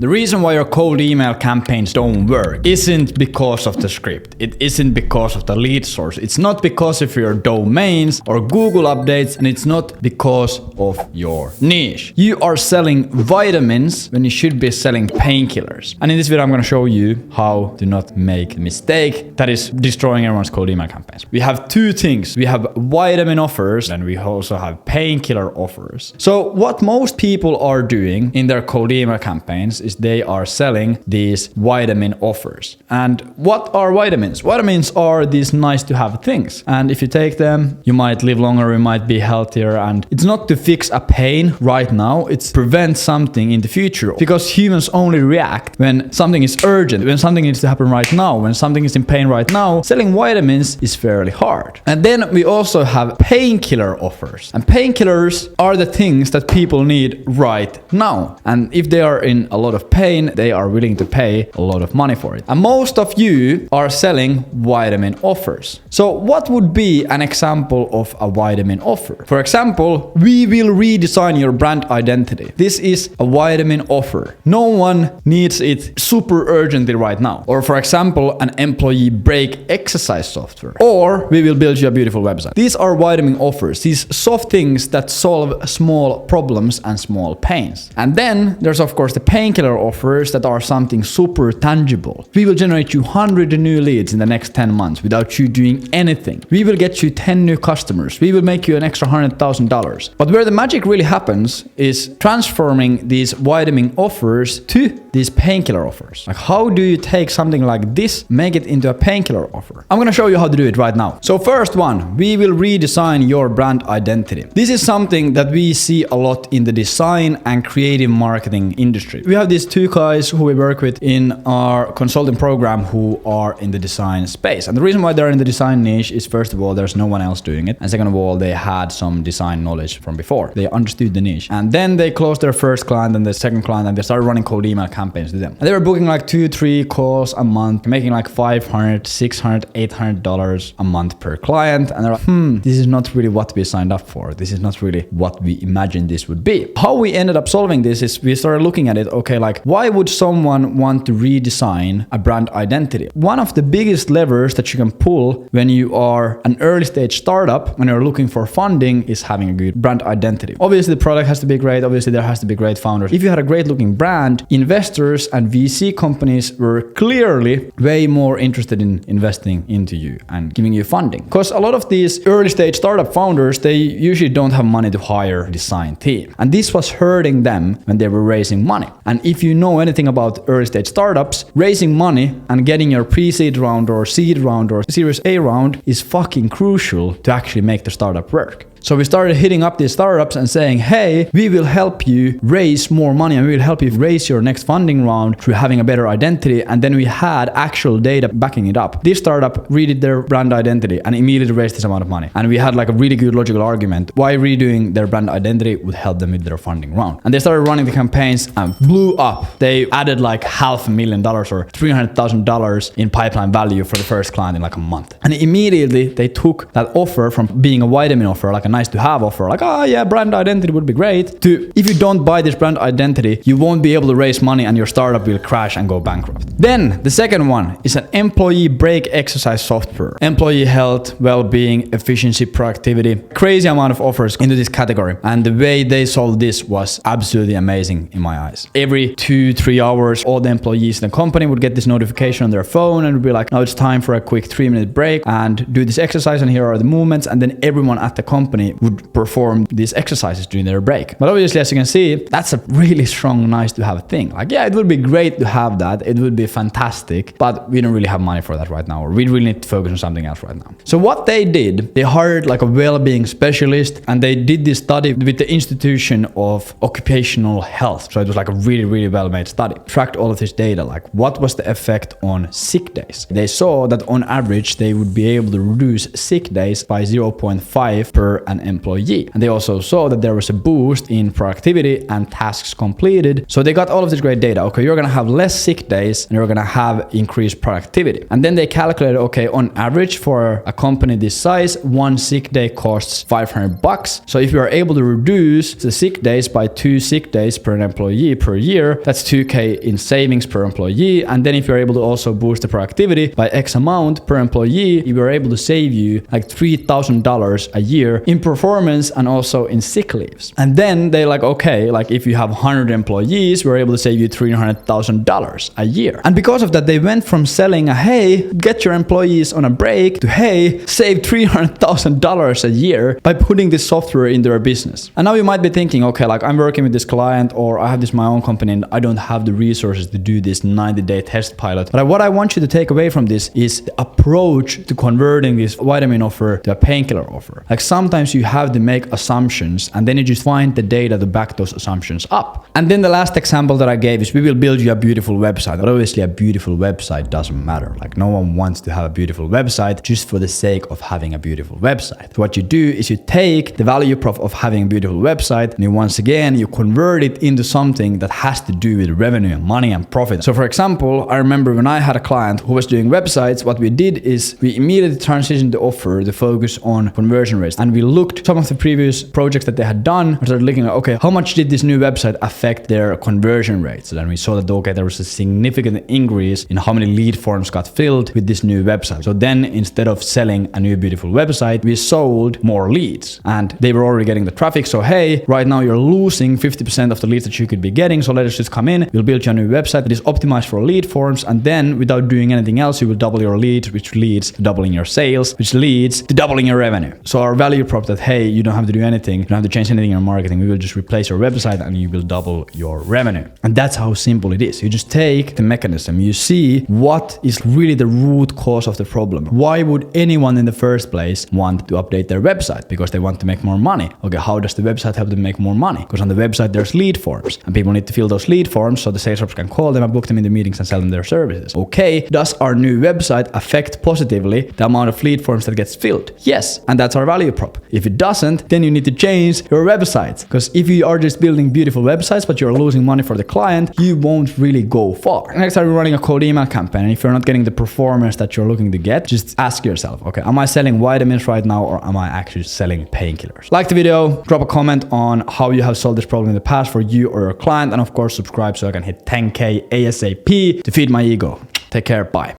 The reason why your cold email campaigns don't work isn't because of the script. It isn't because of the lead source. It's not because of your domains or Google updates, and it's not because of your niche. You are selling vitamins when you should be selling painkillers. And in this video, I'm going to show you how to not make a mistake that is destroying everyone's cold email campaigns. We have two things. We have vitamin offers and we also have painkiller offers. So what most people are doing in their cold email campaigns is they are selling these vitamin offers. And what are vitamins? Vitamins are these nice to have things. And if you take them, you might live longer, you might be healthier. And it's not to fix a pain right now, it's prevent something in the future. Because humans only react when something is urgent, when something needs to happen right now, when something is in pain right now. Selling vitamins is fairly hard. And then we also have painkiller offers. And painkillers are the things that people need right now. And if they are in a lot of pain, they are willing to pay a lot of money for it. And most of you are selling vitamin offers. So what would be an example of a vitamin offer? For example, we will redesign your brand identity. This is a vitamin offer. No one needs it super urgently right now. Or for example, an employee break exercise software. Or we will build you a beautiful website. These are vitamin offers. These soft things that solve small problems and small pains. And then there's of course the painkiller offers that are something super tangible. We will generate you 100 new leads in the next 10 months without you doing anything. We will get you 10 new customers. We will make you an extra $100,000. But where the magic really happens is transforming these vitamin offers to these painkiller offers. Like how do you take something like this, make it into a painkiller offer? I'm gonna show you how to do it right now. So first one, we will redesign your brand identity. This is something that we see a lot in the design and creative marketing industry. We have these two guys who we work with in our consulting program who are in the design space. And the reason why they're in the design niche is first of all, there's no one else doing it. And second of all, they had some design knowledge from before. They understood the niche. And then they closed their first client and the second client and they started running cold email campaigns to them. And they were booking like 2-3 calls a month, making like $500, $600, $800 a month per client. And they're like, this is not really what we signed up for. This is not really what we imagined this would be. How we ended up solving this is we started looking at it, okay, like why would someone want to redesign a brand identity? One of the biggest levers that you can pull when you are an early stage startup, when you're looking for funding, is having a good brand identity. Obviously, the product has to be great. Obviously, there has to be great founders. If you had a great looking brand, investors and VC companies were clearly way more interested in investing into you and giving you funding. Because a lot of these early stage startup founders, they usually don't have money to hire a design team. And this was hurting them when they were raising money. And if you know anything about early stage startups, raising money and getting your pre-seed round or seed round or Series A round is fucking crucial to actually make the startup work. So we started hitting up these startups and saying, hey, we will help you raise more money and we will help you raise your next funding round through having a better identity. And then we had actual data backing it up. This startup redid their brand identity and immediately raised this amount of money. And we had like a really good logical argument why redoing their brand identity would help them with their funding round. And they started running the campaigns and blew up. They added like $500,000 or $300,000 in pipeline value for the first client in like a month. And immediately they took that offer from being a vitamin offer, like a nice to have offer, like, oh yeah, brand identity would be great, to if you don't buy this brand identity, you won't be able to raise money and your startup will crash and go bankrupt. Then the second one is an employee break exercise software. Employee health, well-being, efficiency, productivity, crazy amount of offers into this category. And the way they solved this was absolutely amazing in my eyes. Every 2-3 hours, all the employees in the company would get this notification on their phone and would be like, now it's time for a quick 3-minute break and do this exercise and here are the movements. And then everyone at the company would perform these exercises during their break. But obviously, as you can see, that's a really strong, nice to have thing. Like, yeah, it would be great to have that. It would be fantastic, but we don't really have money for that right now, or we really need to focus on something else right now. So what they did, they hired like a well-being specialist and they did this study with the Institution of Occupational Health. So it was like a really, really well-made study. Tracked all of this data, like what was the effect on sick days. They saw that on average, they would be able to reduce sick days by 0.5 per an employee. And they also saw that there was a boost in productivity and tasks completed. So they got all of this great data. Okay, you're gonna have less sick days and you're gonna have increased productivity. And then they calculated, okay, on average for a company this size, one sick day costs $500. So if you are able to reduce the sick days by 2 sick days per employee per year, that's $2,000 in savings per employee. And then if you're able to also boost the productivity by X amount per employee, you are able to save you like $3,000 a year in performance and also in sick leaves. And then they like, okay, like if you have 100 employees, we're able to save you $300,000 a year. And because of that, they went from selling a, hey, get your employees on a break, to, hey, save $300,000 a year by putting this software in their business. And now you might be thinking, okay, like I'm working with this client, or I have this my own company and I don't have the resources to do this 90-day test pilot. But what I want you to take away from this is the approach to converting this vitamin offer to a painkiller offer. Like sometimes you have to make assumptions and then you just find the data to back those assumptions up. And then the last example that I gave is we will build you a beautiful website. But obviously a beautiful website doesn't matter. Like no one wants to have a beautiful website just for the sake of having a beautiful website. So what you do is you take the value prop of having a beautiful website and once again, you convert it into something that has to do with revenue and money and profit. So for example, I remember when I had a client who was doing websites, what we did is we immediately transitioned the offer to focus on conversion rates. And we looked some of the previous projects that they had done and started looking at, okay, how much did this new website affect their conversion rates? And then we saw that, okay, there was a significant increase in how many lead forms got filled with this new website. So then instead of selling a new beautiful website, we sold more leads and they were already getting the traffic. So hey, right now you're losing 50% of the leads that you could be getting. So let us just come in, we'll build you a new website that is optimized for lead forms. And then without doing anything else, you will double your leads, which leads to doubling your sales, which leads to doubling your revenue. So our value prop that, hey, you don't have to do anything, you don't have to change anything in your marketing. We will just replace your website and you will double your revenue. And that's how simple it is. You just take the mechanism, you see what is really the root cause of the problem. Why would anyone in the first place want to update their website? Because they want to make more money. Okay, how does the website help them make more money? Because on the website there's lead forms and people need to fill those lead forms so the sales reps can call them and book them into meetings and sell them their services. Okay, does our new website affect positively the amount of lead forms that gets filled? Yes, and that's our value prop. If it doesn't, then you need to change your websites, because if you are just building beautiful websites but you're losing money for the client, you won't really go far. Next time you're running a cold email campaign and if you're not getting the performance that you're looking to get, just ask yourself, okay, am I selling vitamins right now or am I actually selling painkillers? Like the video, drop a comment on how you have solved this problem in the past for you or your client, and of course subscribe so I can hit 10K ASAP to feed my ego. Take care, bye.